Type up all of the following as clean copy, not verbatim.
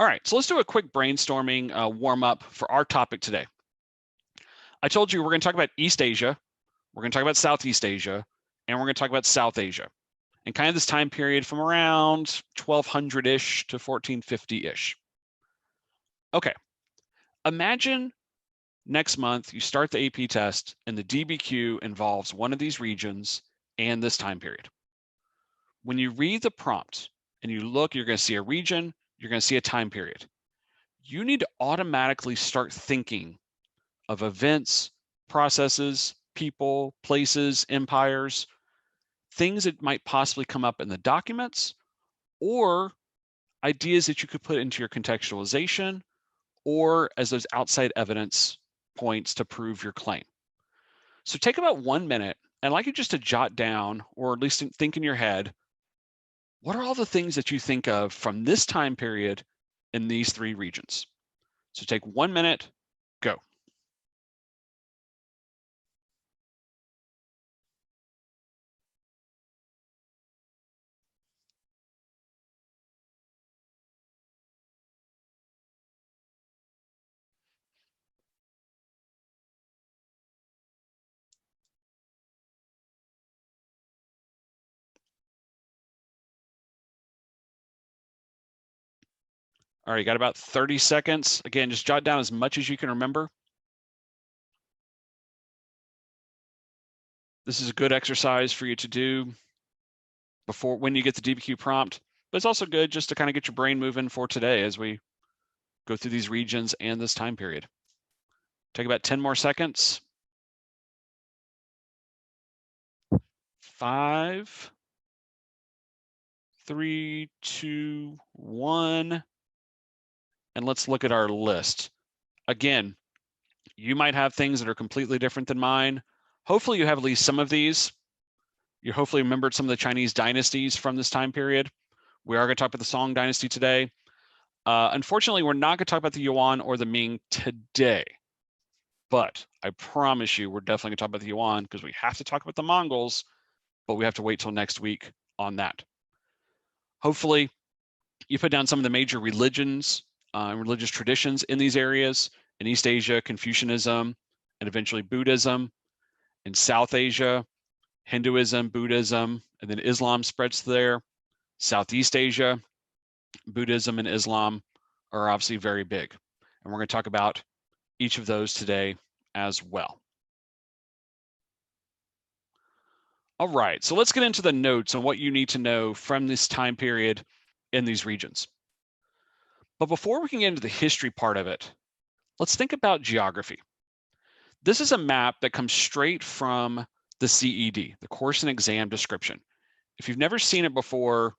All right, so let's do a quick brainstorming warm up for our topic today. I told you we're going to talk about East Asia, we're going to talk about Southeast Asia, and we're going to talk about South Asia, and kind of this time period from around 1200-ish to 1450-ish. Okay, imagine next month you start the AP test and the DBQ involves one of these regions and this time period. When you read the prompt and you look, you're going to see a region, you're going to see a time period. You need to automatically start thinking of events, processes, people, places, empires, things that might possibly come up in the documents, or ideas that you could put into your contextualization, or as those outside evidence points to prove your claim. So take about 1 minute, and I'd like you just to jot down, or at least think in your head, what are all the things that you think of from this time period in these three regions? So take 1 minute, go. All right, you got about 30 seconds. Again, just jot down as much as you can remember. This is a good exercise for you to do before when you get the DBQ prompt, but it's also good just to kind of get your brain moving for today as we go through these regions and this time period. Take about 10 more seconds. 5, 3, 2, 1. And let's look at our list. Again, you might have things that are completely different than mine. Hopefully you have at least some of these. You hopefully remembered some of the Chinese dynasties from this time period. We are going to talk about the Song dynasty today. Unfortunately, we're not going to talk about the Yuan or the Ming today. But I promise you, we're definitely going to talk about the Yuan because we have to talk about the Mongols, but we have to wait till next week on that. Hopefully, you put down some of the major religions and religious traditions in these areas. In East Asia, Confucianism, and eventually Buddhism. In South Asia, Hinduism, Buddhism, and then Islam spreads there. Southeast Asia, Buddhism and Islam are obviously very big. And we're going to talk about each of those today as well. All right, so let's get into the notes on what you need to know from this time period in these regions. But before we can get into the history part of it, let's think about geography. This is a map that comes straight from the CED, the course and exam description. If you've never seen it before,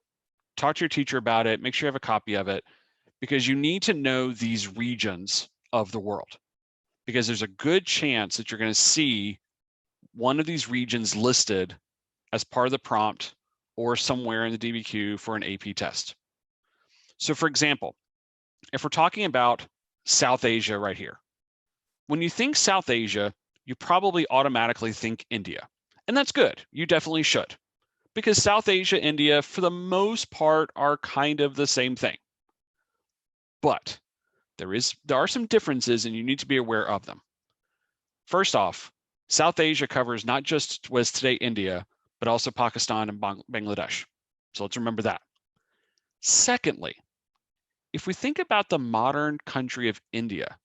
talk to your teacher about it, make sure you have a copy of it, because you need to know these regions of the world, because there's a good chance that you're going to see one of these regions listed as part of the prompt or somewhere in the DBQ for an AP test. So for example, if we're talking about South Asia right here, when you think South Asia, you probably automatically think India. And that's good. You definitely should. Because South Asia, India, for the most part, are kind of the same thing. But there are some differences and you need to be aware of them. First off, South Asia covers not just what is today India, but also Pakistan and Bangladesh. So let's remember that. Secondly, if we think about the modern country of India,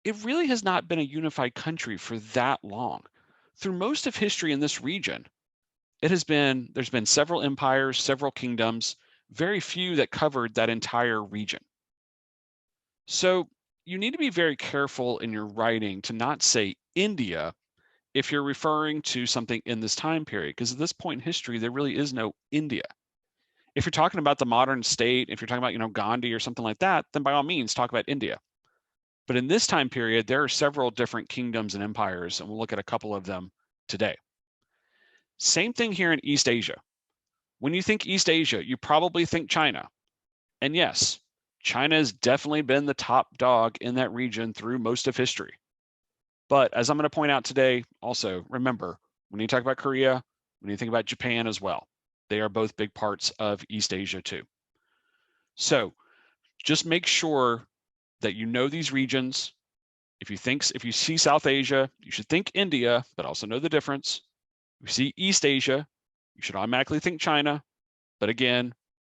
it really has not been a unified country for that long. Through most of history in this region, there's been several empires, several kingdoms, very few that covered that entire region. So you need to be very careful in your writing to not say India if you're referring to something in this time period, because at this point in history, there really is no India. If you're talking about the modern state, if you're talking about, Gandhi or something like that, then by all means, talk about India. But in this time period, there are several different kingdoms and empires, and we'll look at a couple of them today. Same thing here in East Asia. When you think East Asia, you probably think China. And yes, China has definitely been the top dog in that region through most of history. But as I'm going to point out today, also remember, when you talk about Korea, when you think about Japan as well, they are both big parts of East Asia too. So Just make sure that you know these regions. If you see South Asia, you should think India, but also know the difference. If you see East Asia, you should automatically think China, but again,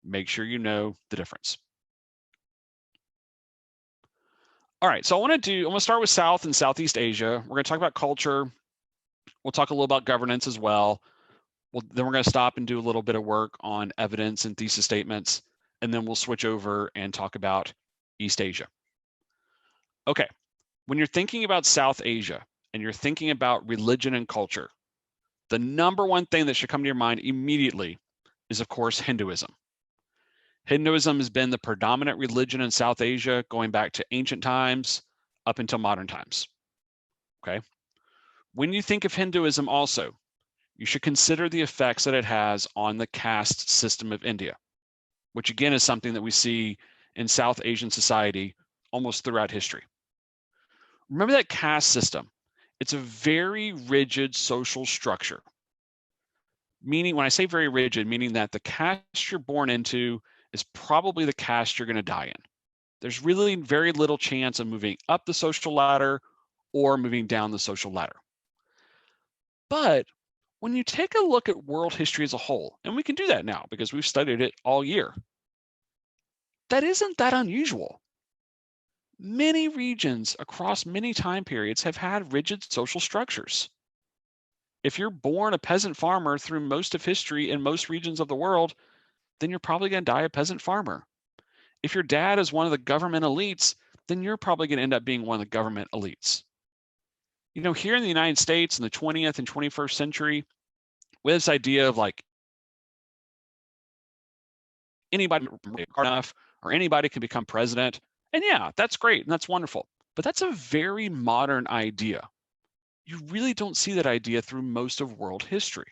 make sure you know the difference. All right, so I'm going to start with South and Southeast Asia. We're going to talk about culture. We'll talk a little about governance as well. Then we're going to stop and do a little bit of work on evidence and thesis statements, and then we'll switch over and talk about East Asia. Okay, when you're thinking about South Asia and you're thinking about religion and culture, the number one thing that should come to your mind immediately is, of course, Hinduism. Hinduism has been the predominant religion in South Asia going back to ancient times up until modern times. Okay. When you think of Hinduism also, you should consider the effects that it has on the caste system of India, which again is something that we see in South Asian society almost throughout history. Remember that caste system. It's a very rigid social structure. Meaning, when I say very rigid, meaning that the caste you're born into is probably the caste you're going to die in. There's really very little chance of moving up the social ladder or moving down the social ladder. But when you take a look at world history as a whole, and we can do that now because we've studied it all year, that isn't that unusual. Many regions across many time periods have had rigid social structures. If you're born a peasant farmer through most of history in most regions of the world, then you're probably going to die a peasant farmer. If your dad is one of the government elites, then you're probably going to end up being one of the government elites. You know, here in the United States in the 20th and 21st century, with this idea of like anybody enough or anybody can become president, and yeah, that's great and that's wonderful, but that's a very modern idea. You really don't see that idea through most of world history.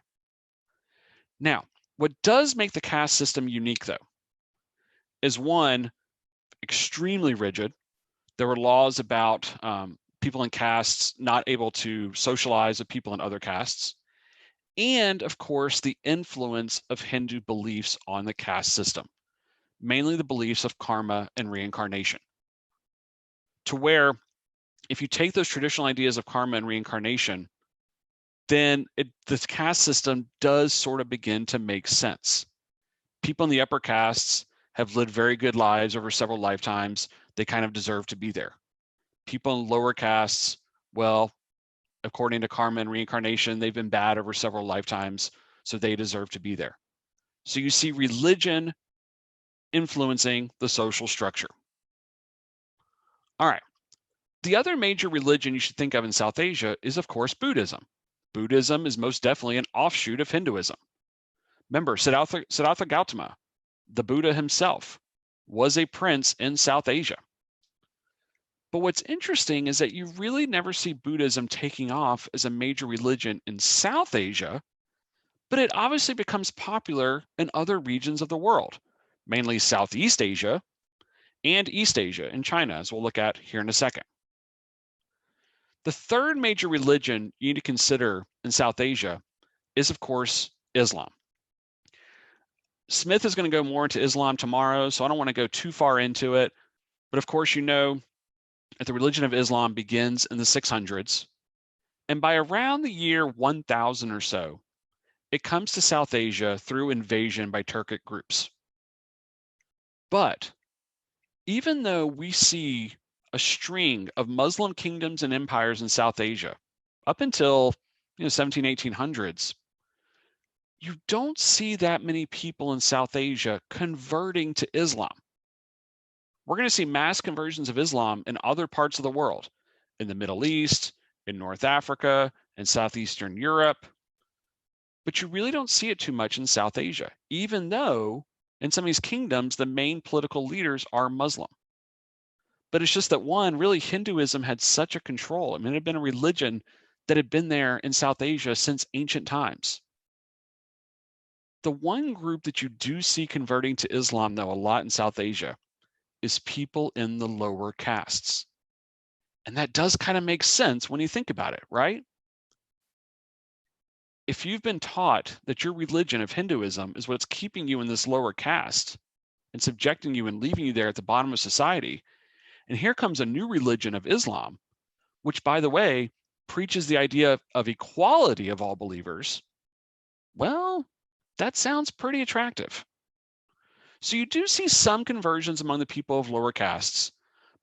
Now, what does make the caste system unique, though, is one, extremely rigid. There were laws about people in castes not able to socialize with people in other castes. And of course, the influence of Hindu beliefs on the caste system, mainly the beliefs of karma and reincarnation. To where if you take those traditional ideas of karma and reincarnation, then the caste system does sort of begin to make sense. People in the upper castes have lived very good lives over several lifetimes. They kind of deserve to be there. People in lower castes, well, according to karma and reincarnation, they've been bad over several lifetimes, so they deserve to be there. So you see religion influencing the social structure. All right. The other major religion you should think of in South Asia is, of course, Buddhism. Buddhism is most definitely an offshoot of Hinduism. Remember, Siddhartha Gautama, the Buddha himself, was a prince in South Asia. But what's interesting is that you really never see Buddhism taking off as a major religion in South Asia, but it obviously becomes popular in other regions of the world, mainly Southeast Asia and East Asia in China, as we'll look at here in a second. The third major religion you need to consider in South Asia is, of course, Islam. Smith is going to go more into Islam tomorrow, so I don't want to go too far into it. But of course, you know that the religion of Islam begins in the 600s. And by around the year 1000 or so, it comes to South Asia through invasion by Turkic groups. But even though we see a string of Muslim kingdoms and empires in South Asia up until 17, 1800s, you don't see that many people in South Asia converting to Islam. We're going to see mass conversions of Islam in other parts of the world, in the Middle East, in North Africa, in Southeastern Europe. But you really don't see it too much in South Asia, even though in some of these kingdoms, the main political leaders are Muslim. But it's just that one, really Hinduism had such a control. I mean, it had been a religion that had been there in South Asia since ancient times. The one group that you do see converting to Islam, though, a lot in South Asia is people in the lower castes. And that does kind of make sense when you think about it, right? If you've been taught that your religion of Hinduism is what's keeping you in this lower caste, and subjecting you and leaving you there at the bottom of society. And here comes a new religion of Islam, which, by the way, preaches the idea of equality of all believers. Well, that sounds pretty attractive. So you do see some conversions among the people of lower castes,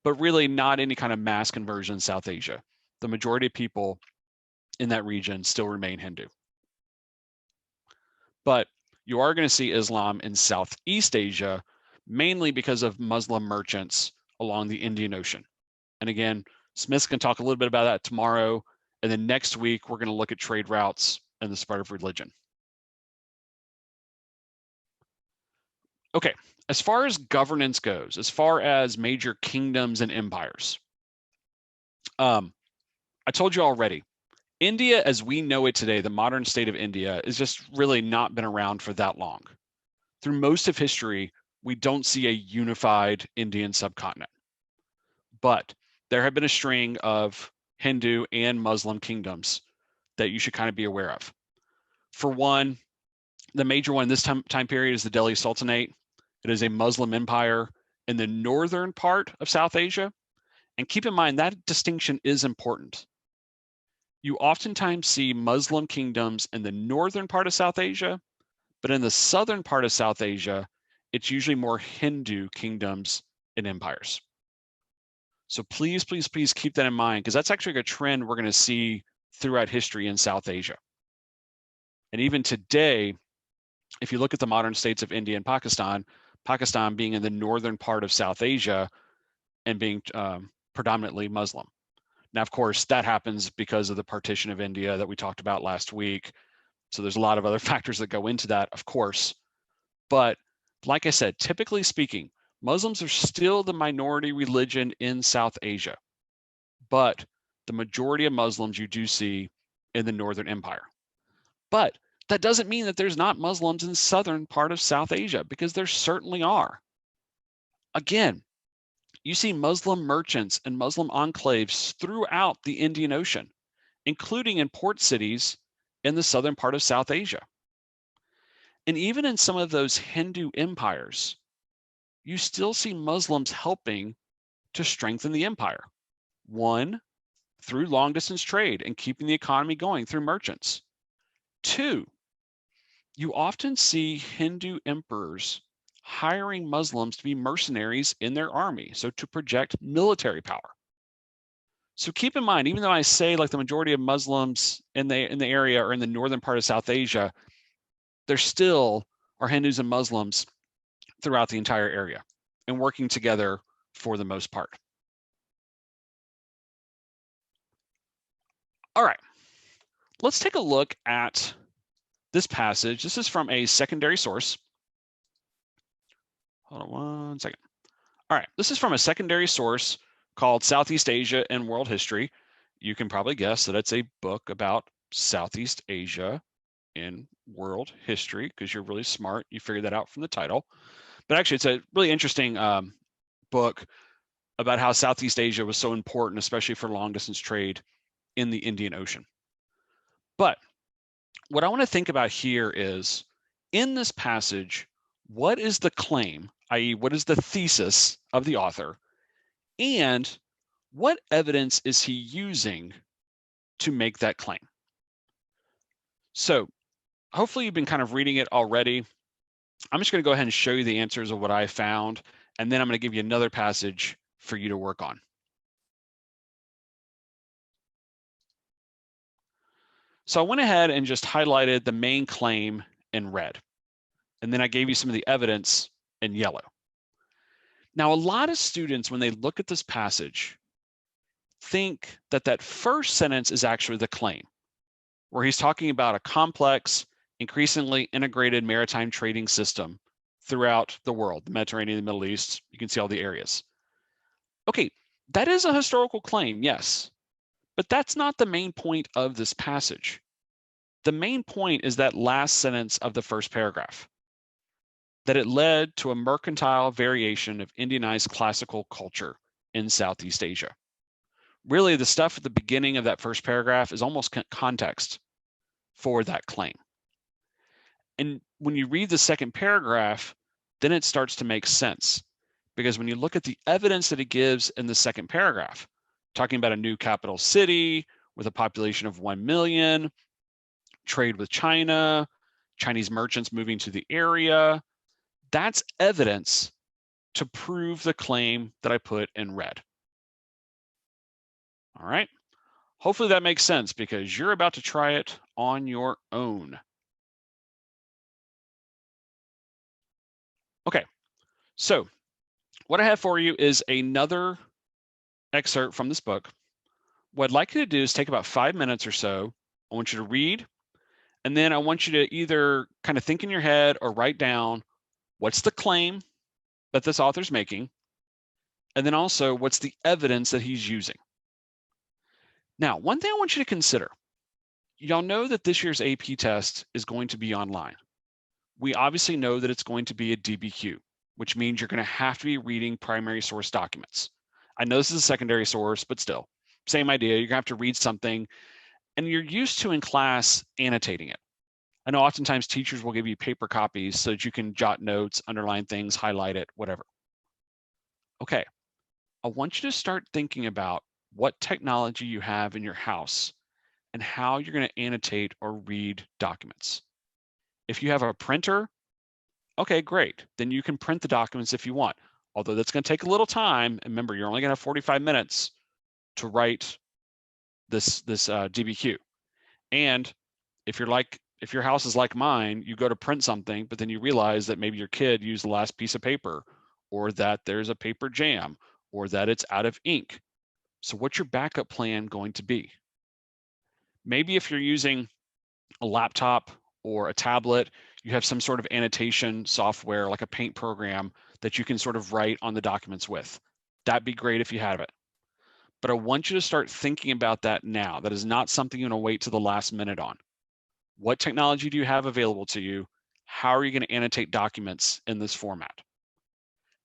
but really not any kind of mass conversion in South Asia. The majority of people in that region still remain Hindu. But you are going to see Islam in Southeast Asia, mainly because of Muslim merchants along the Indian Ocean. And again, Smith's going to talk a little bit about that tomorrow. And then next week, we're going to look at trade routes and the spread of religion. Okay, as far as governance goes, as far as major kingdoms and empires, I told you already, India as we know it today, the modern state of India, is just really not been around for that long. Through most of history, we don't see a unified Indian subcontinent. But there have been a string of Hindu and Muslim kingdoms that you should kind of be aware of. For one, the major one in this time period is the Delhi Sultanate. It is a Muslim empire in the northern part of South Asia. And keep in mind that distinction is important. You oftentimes see Muslim kingdoms in the northern part of South Asia, but in the southern part of South Asia, it's usually more Hindu kingdoms and empires. So please, please, please keep that in mind, because that's actually a trend we're going to see throughout history in South Asia. And even today, if you look at the modern states of India and Pakistan, Pakistan being in the northern part of South Asia and being predominantly Muslim. Now, of course, that happens because of the partition of India that we talked about last week. So there's a lot of other factors that go into that, of course. But like I said, typically speaking, Muslims are still the minority religion in South Asia, but the majority of Muslims you do see in the Northern Empire. But that doesn't mean that there's not Muslims in the southern part of South Asia, because there certainly are. Again, you see Muslim merchants and Muslim enclaves throughout the Indian Ocean, including in port cities in the southern part of South Asia. And even in some of those Hindu empires, you still see Muslims helping to strengthen the empire. One, through long distance trade and keeping the economy going through merchants. Two, you often see Hindu emperors hiring Muslims to be mercenaries in their army, so to project military power. So keep in mind, even though I say like the majority of Muslims in the area or in the northern part of South Asia, there still are Hindus and Muslims throughout the entire area and working together for the most part. All right, let's take a look at this passage. This is from a secondary source. Hold on one second. All right, this is from a secondary source called Southeast Asia and World History. You can probably guess that it's a book about Southeast Asia in world history, because you're really smart. You figured that out from the title. But actually, it's a really interesting book about how Southeast Asia was so important, especially for long distance trade in the Indian Ocean. But what I want to think about here is, in this passage, what is the claim, i.e., what is the thesis of the author, and what evidence is he using to make that claim? So hopefully you've been kind of reading it already. I'm just going to go ahead and show you the answers of what I found, and then I'm going to give you another passage for you to work on. So I went ahead and just highlighted the main claim in red, and then I gave you some of the evidence in yellow. Now, a lot of students, when they look at this passage, think that that first sentence is actually the claim, where he's talking about a complex, increasingly integrated maritime trading system throughout the world, the Mediterranean, the Middle East. You can see all the areas. Okay, that is a historical claim, yes, but that's not the main point of this passage. The main point is that last sentence of the first paragraph, that it led to a mercantile variation of Indianized classical culture in Southeast Asia. Really, the stuff at the beginning of that first paragraph is almost context for that claim. And when you read the second paragraph, then it starts to make sense. Because when you look at the evidence that it gives in the second paragraph, talking about a new capital city with a population of 1 million, trade with China, Chinese merchants moving to the area, that's evidence to prove the claim that I put in red. All right. Hopefully that makes sense because you're about to try it on your own. Okay, so what I have for you is another excerpt from this book. What I'd like you to do is take about 5 minutes or so. I want you to read, and then I want you to either kind of think in your head or write down what's the claim that this author's making, and then also what's the evidence that he's using. Now, one thing I want you to consider, y'all know that this year's AP test is going to be online. We obviously know that it's going to be a DBQ, which means you're going to have to be reading primary source documents. I know this is a secondary source, but still, same idea. You're going to have to read something, and you're used to in class annotating it. I know oftentimes teachers will give you paper copies so that you can jot notes, underline things, highlight it, whatever. Okay, I want you to start thinking about what technology you have in your house and how you're going to annotate or read documents. If you have a printer, okay, great. Then you can print the documents if you want, although that's going to take a little time. And remember, you're only going to have 45 minutes to write this DBQ. And if your house is like mine, you go to print something, but then you realize that maybe your kid used the last piece of paper, or that there's a paper jam, or that it's out of ink. So what's your backup plan going to be? Maybe if you're using a laptop or a tablet, you have some sort of annotation software like a paint program that you can sort of write on the documents with. That'd be great if you have it. But I want you to start thinking about that now. That is not something you're going to wait to the last minute on. What technology do you have available to you? How are you going to annotate documents in this format?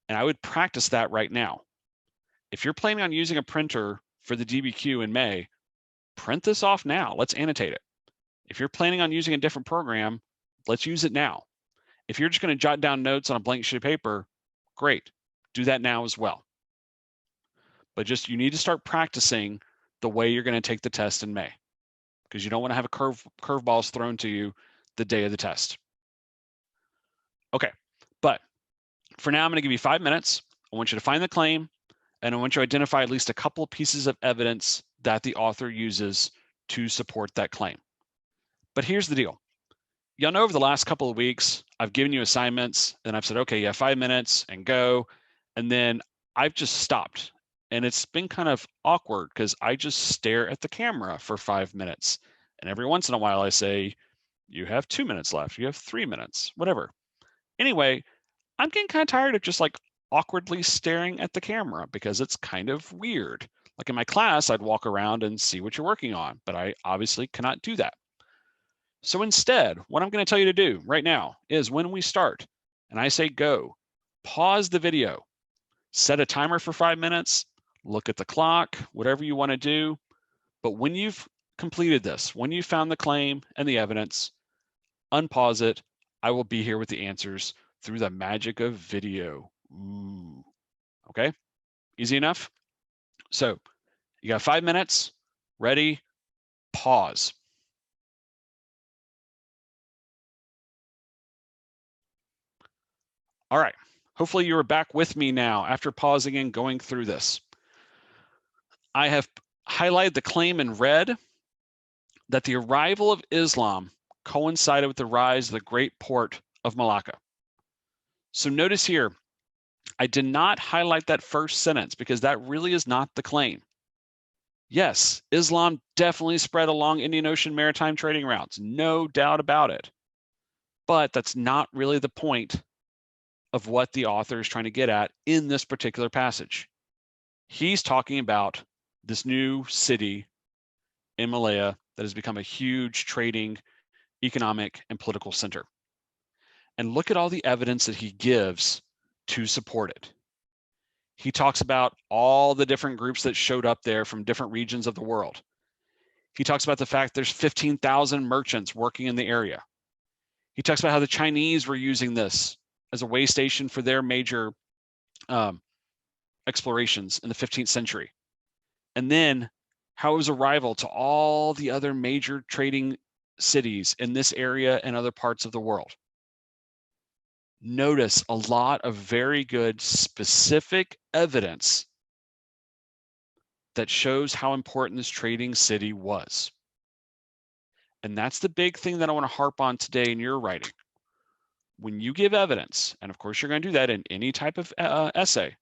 And I would practice that right now. If you're planning on using a printer for the DBQ in May, print this off now. Let's annotate it. If you're planning on using a different program, let's use it now. If you're just going to jot down notes on a blank sheet of paper, great. Do that now as well. But you need to start practicing the way you're going to take the test in May, because you don't want to have curveballs thrown to you the day of the test. Okay, but for now, I'm going to give you 5 minutes. I want you to find the claim, and I want you to identify at least a couple of pieces of evidence that the author uses to support that claim. But here's the deal. Y'all know over the last couple of weeks, I've given you assignments, and I've said, okay, you have 5 minutes and go. And then I've just stopped. And it's been kind of awkward because I just stare at the camera for 5 minutes. And every once in a while I say, you have 2 minutes left, you have 3 minutes, whatever. Anyway, I'm getting kind of tired of just like awkwardly staring at the camera because it's kind of weird. Like in my class, I'd walk around and see what you're working on, but I obviously cannot do that. So instead, what I'm going to tell you to do right now is when we start and I say go, pause the video, set a timer for 5 minutes, look at the clock, whatever you want to do. But when you've completed this, when you found the claim and the evidence, unpause it. I will be here with the answers through the magic of video. Ooh. Okay, easy enough? So you got 5 minutes, ready, pause. All right, hopefully you are back with me now after pausing and going through this. I have highlighted the claim in red that the arrival of Islam coincided with the rise of the great port of Malacca. So notice here, I did not highlight that first sentence because that really is not the claim. Yes, Islam definitely spread along Indian Ocean maritime trading routes, no doubt about it. But that's not really the point of what the author is trying to get at in this particular passage. He's talking about this new city in Malaya that has become a huge trading, economic, and political center. And look at all the evidence that he gives to support it. He talks about all the different groups that showed up there from different regions of the world. He talks about the fact there's 15,000 merchants working in the area. He talks about how the Chinese were using this as a way station for their major explorations in the 15th century. And then how it was a rival to all the other major trading cities in this area and other parts of the world. Notice a lot of very good specific evidence that shows how important this trading city was. And that's the big thing that I want to harp on today in your writing. When you give evidence, and of course you're going to do that in any type of essay,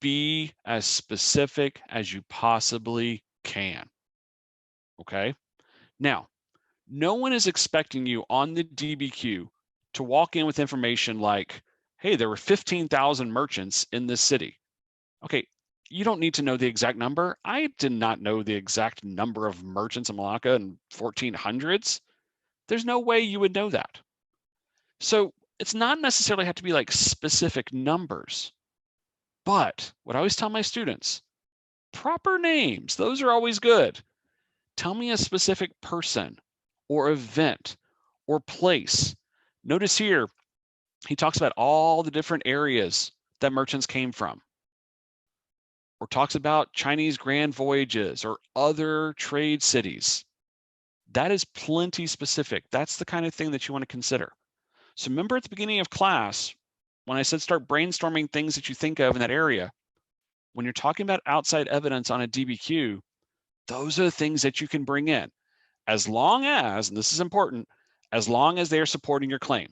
be as specific as you possibly can. Okay? Now, no one is expecting you on the DBQ to walk in with information like, hey, there were 15,000 merchants in this city. Okay, you don't need to know the exact number. I did not know the exact number of merchants in Malacca in 1400s. There's no way you would know that. So it's not necessarily have to be like specific numbers, but what I always tell my students, proper names, those are always good. Tell me a specific person or event or place. Notice here, he talks about all the different areas that merchants came from, or talks about Chinese grand voyages or other trade cities. That is plenty specific. That's the kind of thing that you want to consider. So remember at the beginning of class, when I said start brainstorming things that you think of in that area, when you're talking about outside evidence on a DBQ, those are the things that you can bring in, as long as, and this is important, as long as they are supporting your claim.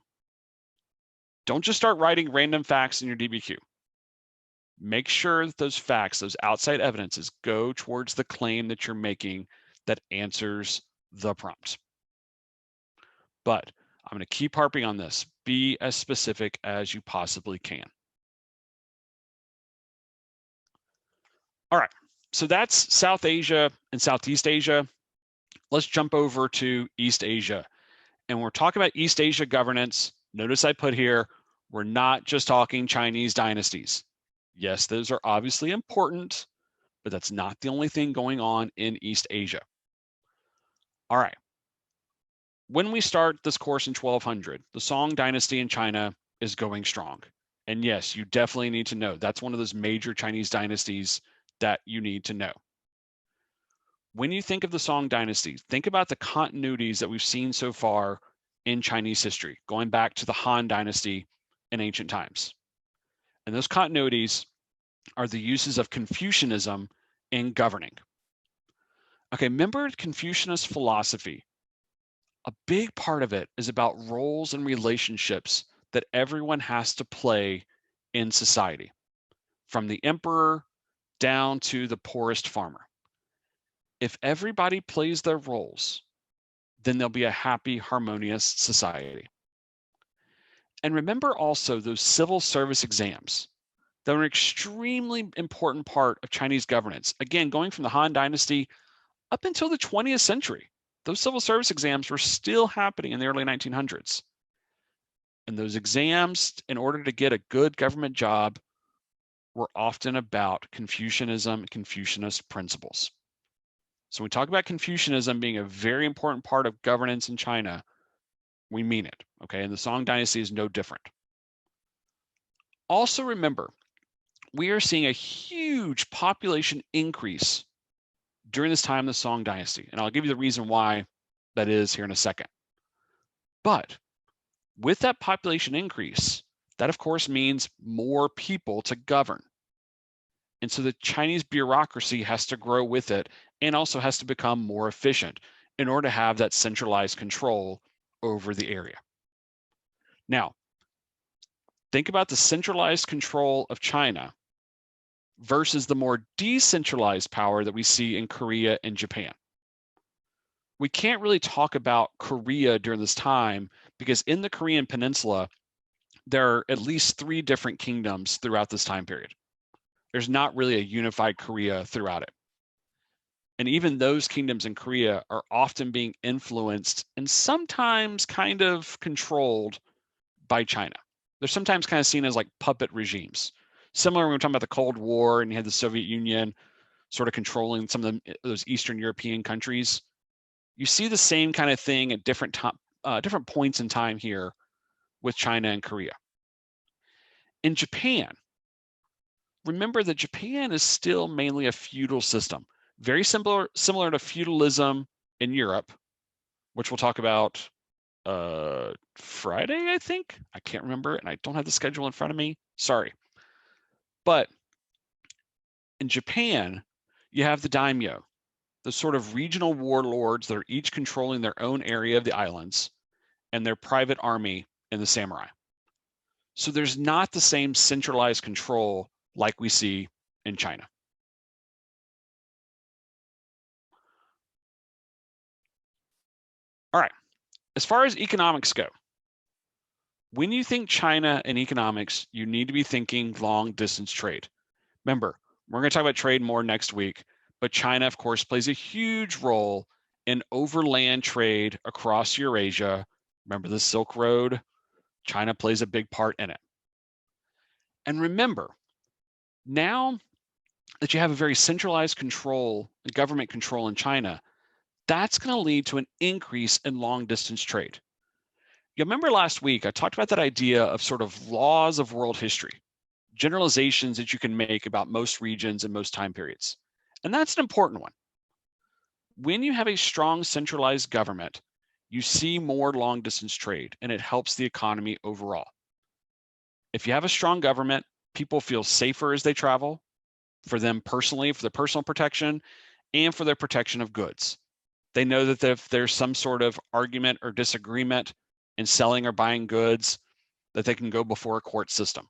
Don't just start writing random facts in your DBQ. Make sure that those facts, those outside evidences, go towards the claim that you're making that answers the prompt. But I'm going to keep harping on this. Be as specific as you possibly can. All right, so that's South Asia and Southeast Asia. Let's jump over to East Asia. And we're talking about East Asia governance. Notice I put here, we're not just talking Chinese dynasties. Yes, those are obviously important, but that's not the only thing going on in East Asia. All right. When we start this course in 1200, the Song dynasty in China is going strong. And yes, you definitely need to know. That's one of those major Chinese dynasties that you need to know. When you think of the Song dynasty, think about the continuities that we've seen so far in Chinese history, going back to the Han dynasty in ancient times. And those continuities are the uses of Confucianism in governing. Okay, remember Confucianist philosophy. A big part of it is about roles and relationships that everyone has to play in society, from the emperor down to the poorest farmer. If everybody plays their roles, then there'll be a happy, harmonious society. And remember also those civil service exams that are an extremely important part of Chinese governance. Again, going from the Han Dynasty up until the 20th century, those civil service exams were still happening in the early 1900s. And those exams, in order to get a good government job, were often about Confucianism, Confucianist principles. So when we talk about Confucianism being a very important part of governance in China, we mean it, okay? And the Song Dynasty is no different. Also remember, we are seeing a huge population increase during this time in the Song Dynasty. And I'll give you the reason why that is here in a second. But with that population increase, that of course means more people to govern. And so the Chinese bureaucracy has to grow with it and also has to become more efficient in order to have that centralized control over the area. Now, think about the centralized control of China versus the more decentralized power that we see in Korea and Japan. We can't really talk about Korea during this time because in the Korean Peninsula, there are at least 3 different kingdoms throughout this time period. There's not really a unified Korea throughout it. And even those kingdoms in Korea are often being influenced and sometimes kind of controlled by China. They're sometimes kind of seen as like puppet regimes. Similar when we're talking about the Cold War and you had the Soviet Union sort of controlling some of those Eastern European countries. You see the same kind of thing at different points in time here with China and Korea. In Japan, remember that Japan is still mainly a feudal system, very similar to feudalism in Europe, which we'll talk about Friday, I think. I can't remember, and I don't have the schedule in front of me. Sorry. But in Japan, you have the daimyo, the sort of regional warlords that are each controlling their own area of the islands, and their private army and the samurai. So there's not the same centralized control like we see in China. All right, as far as economics go, when you think China and economics, you need to be thinking long distance trade. Remember, we're going to talk about trade more next week, but China, of course, plays a huge role in overland trade across Eurasia. Remember the Silk Road? China plays a big part in it. And remember, now that you have a very centralized control, government control in China, that's going to lead to an increase in long distance trade. You remember last week, I talked about that idea of sort of laws of world history, generalizations that you can make about most regions and most time periods. And that's an important one. When you have a strong centralized government, you see more long distance trade and it helps the economy overall. If you have a strong government, people feel safer as they travel, for them personally, for their personal protection, and for their protection of goods. They know that if there's some sort of argument or disagreement in selling or buying goods, that they can go before a court system.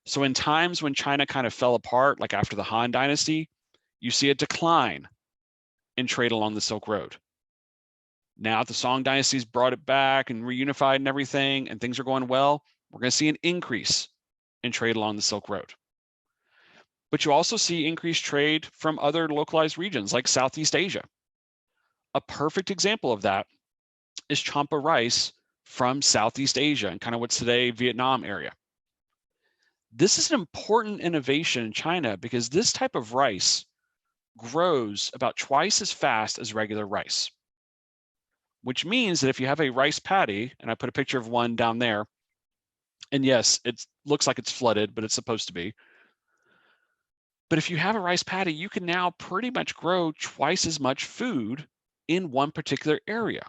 So in times when China kind of fell apart, like after the Han Dynasty, you see a decline in trade along the Silk Road. Now the Song Dynasty's brought it back and reunified and everything, and things are going well, we're going to see an increase in trade along the Silk Road. But you also see increased trade from other localized regions like Southeast Asia. A perfect example of that is champa rice from Southeast Asia and kind of what's today Vietnam area. This is an important innovation in China because this type of rice grows about twice as fast as regular rice, which means that if you have a rice paddy, and I put a picture of one down there, and yes, it looks like it's flooded, but it's supposed to be. But if you have a rice paddy, you can now pretty much grow twice as much food in one particular area.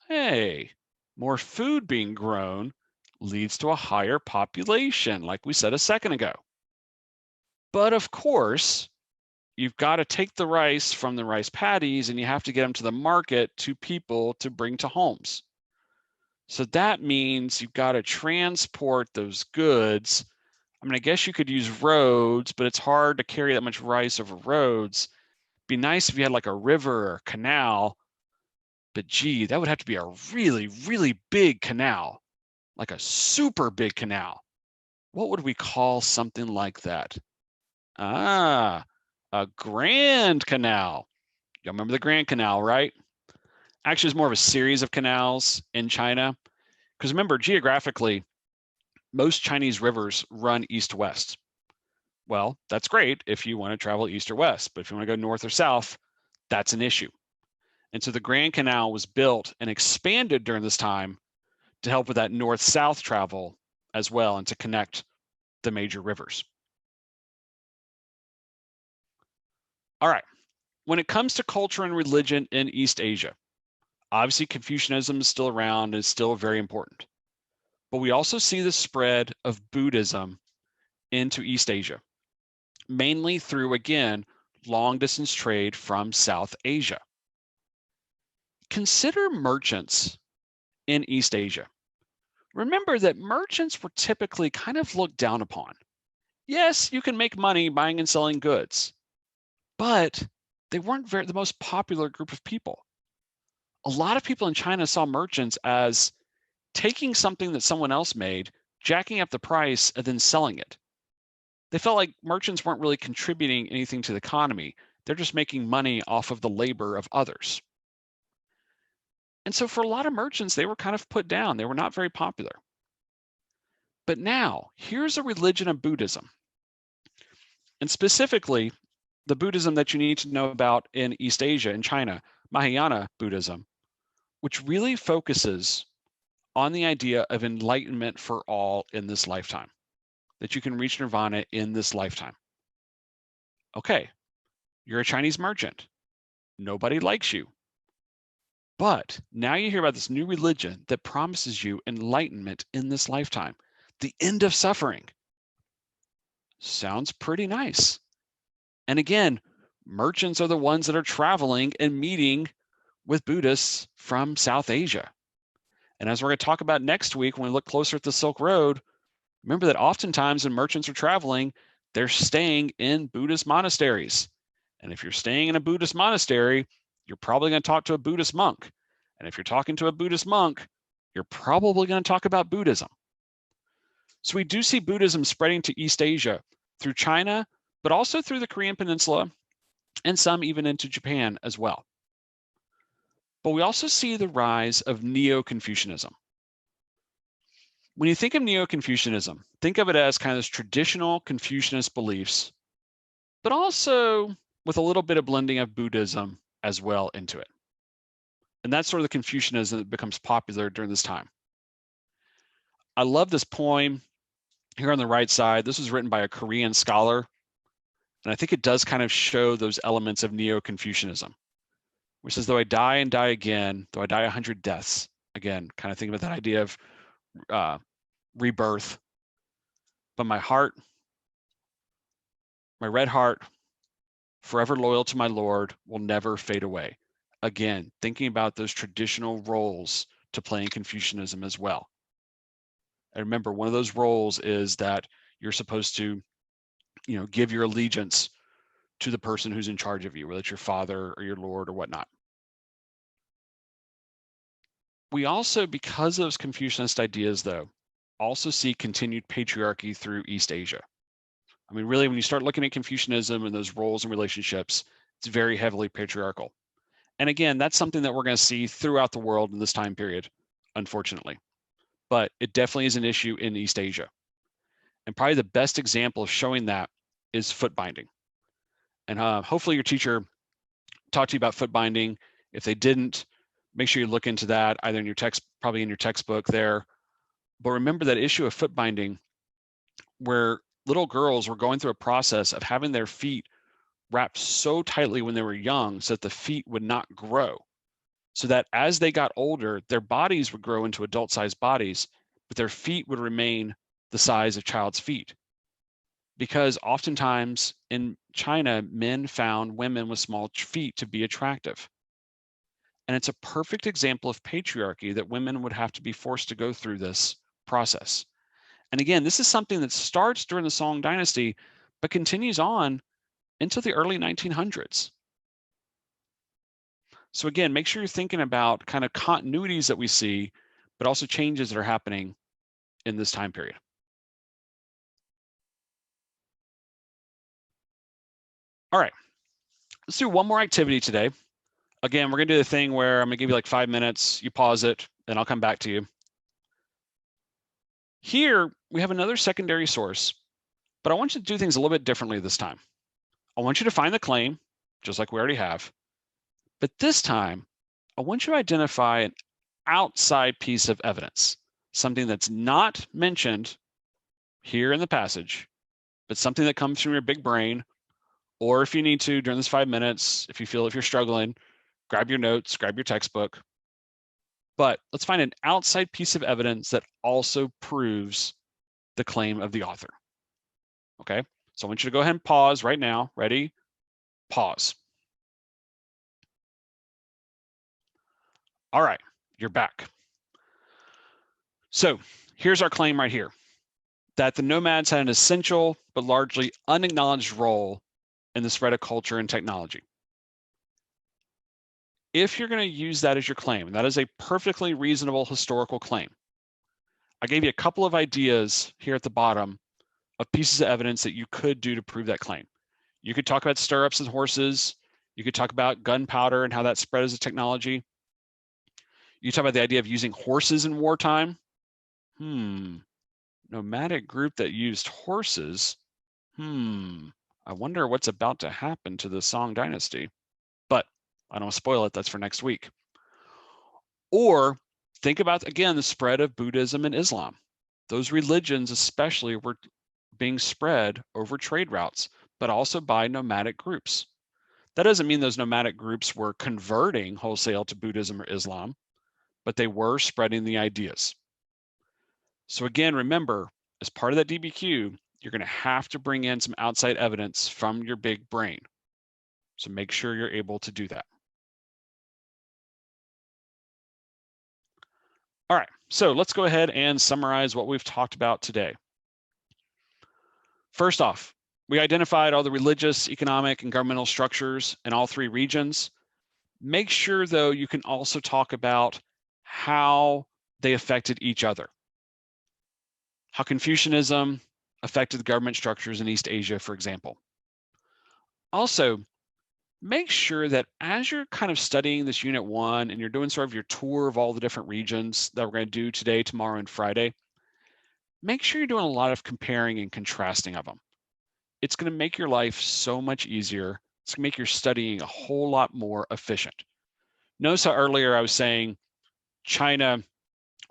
Hey, more food being grown leads to a higher population, like we said a second ago. But of course, you've got to take the rice from the rice paddies and you have to get them to the market to people to bring to homes. So that means you've got to transport those goods. I mean, I guess you could use roads, but it's hard to carry that much rice over roads. It'd be nice if you had like a river or a canal, but gee, that would have to be a really, really big canal, like a super big canal. What would we call something like that? Ah, a Grand Canal. You remember the Grand Canal, right? Actually, it's more of a series of canals in China. Because remember, geographically, most Chinese rivers run east-west. Well, that's great if you want to travel east or west, but if you want to go north or south, that's an issue. And so the Grand Canal was built and expanded during this time to help with that north-south travel as well and to connect the major rivers. All right, when it comes to culture and religion in East Asia, obviously Confucianism is still around and is still very important. But we also see the spread of Buddhism into East Asia, mainly through, again, long distance trade from South Asia. Consider merchants in East Asia. Remember that merchants were typically kind of looked down upon. Yes, you can make money buying and selling goods, but they weren't the most popular group of people. A lot of people in China saw merchants as taking something that someone else made, jacking up the price, and then selling it. They felt like merchants weren't really contributing anything to the economy. They're just making money off of the labor of others. And so for a lot of merchants, they were kind of put down. They were not very popular. But now, here's a religion of Buddhism. And specifically, the Buddhism that you need to know about in East Asia, in China, Mahayana Buddhism, which really focuses on the idea of enlightenment for all in this lifetime, that you can reach nirvana in this lifetime. Okay, you're a Chinese merchant. Nobody likes you. But now you hear about this new religion that promises you enlightenment in this lifetime, the end of suffering. Sounds pretty nice. And again, merchants are the ones that are traveling and meeting with Buddhists from South Asia. And as we're going to talk about next week, when we look closer at the Silk Road, remember that oftentimes when merchants are traveling, they're staying in Buddhist monasteries. And if you're staying in a Buddhist monastery, you're probably going to talk to a Buddhist monk. And if you're talking to a Buddhist monk, you're probably going to talk about Buddhism. So we do see Buddhism spreading to East Asia through China, but also through the Korean Peninsula, and some even into Japan as well. But we also see the rise of Neo-Confucianism. When you think of Neo-Confucianism, think of it as kind of this traditional Confucianist beliefs, but also with a little bit of blending of Buddhism as well into it. And that's sort of the Confucianism that becomes popular during this time. I love this poem here on the right side. This was written by a Korean scholar, and I think it does kind of show those elements of Neo-Confucianism, which says, though I die and die again, though I die 100 deaths, again, kind of think about that idea of rebirth, but my heart, my red heart, forever loyal to my Lord, will never fade away. Again, thinking about those traditional roles to play in Confucianism as well. And remember, one of those roles is that you're supposed to, give your allegiance to the person who's in charge of you, whether it's your father or your Lord or whatnot. We also, because of those Confucianist ideas, though, also see continued patriarchy through East Asia. I mean, really, when you start looking at Confucianism and those roles and relationships, it's very heavily patriarchal. And again, that's something that we're going to see throughout the world in this time period, unfortunately. But it definitely is an issue in East Asia. And probably the best example of showing that is foot binding. And hopefully your teacher talked to you about foot binding. If they didn't, make sure you look into that, either in your text, probably in your textbook there. But remember that issue of foot binding, where little girls were going through a process of having their feet wrapped so tightly when they were young so that the feet would not grow, so that as they got older, their bodies would grow into adult-sized bodies, but their feet would remain the size of child's feet. Because oftentimes in China, men found women with small feet to be attractive. And it's a perfect example of patriarchy that women would have to be forced to go through this process. And again, this is something that starts during the Song Dynasty, but continues on into the early 1900s. So again, make sure you're thinking about kind of continuities that we see, but also changes that are happening in this time period. All right, let's do one more activity today. Again, we're gonna do the thing where I'm gonna give you like 5 minutes, you pause it, and I'll come back to you. Here, we have another secondary source, but I want you to do things a little bit differently this time. I want you to find the claim, just like we already have, but this time, I want you to identify an outside piece of evidence, something that's not mentioned here in the passage, but something that comes from your big brain, or if you need to, during this 5 minutes, if you're struggling, grab your notes, grab your textbook. But let's find an outside piece of evidence that also proves the claim of the author. Okay, so I want you to go ahead and pause right now. Ready? Pause. All right, you're back. So here's our claim right here, that the nomads had an essential but largely unacknowledged role in the spread of culture and technology. If you're going to use that as your claim, and that is a perfectly reasonable historical claim, I gave you a couple of ideas here at the bottom of pieces of evidence that you could do to prove that claim. You could talk about stirrups and horses. You could talk about gunpowder and how that spread as a technology. You talk about the idea of using horses in wartime. Nomadic group that used horses. I wonder what's about to happen to the Song Dynasty. But I don't want to spoil it. That's for next week. Or Think about, again, the spread of Buddhism and Islam. Those religions especially were being spread over trade routes, but also by nomadic groups. That doesn't mean those nomadic groups were converting wholesale to Buddhism or Islam, but they were spreading the ideas. So again, remember, as part of that DBQ, you're going to have to bring in some outside evidence from your big brain. So make sure you're able to do that. All right, so let's go ahead and summarize what we've talked about today. First off, we identified all the religious, economic, and governmental structures in all three regions. Make sure, though, you can also talk about how they affected each other. How Confucianism affected the government structures in East Asia, for example. Also, make sure that as you're kind of studying this Unit 1 and you're doing sort of your tour of all the different regions that we're going to do today, tomorrow, and Friday, make sure you're doing a lot of comparing and contrasting of them. It's going to make your life so much easier. It's going to make your studying a whole lot more efficient. Notice how earlier I was saying China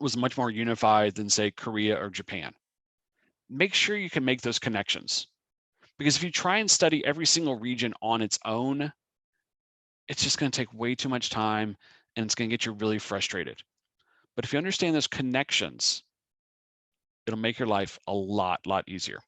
was much more unified than, say, Korea or Japan. Make sure you can make those connections. Because if you try and study every single region on its own, it's just going to take way too much time and it's going to get you really frustrated. But if you understand those connections, it'll make your life a lot easier.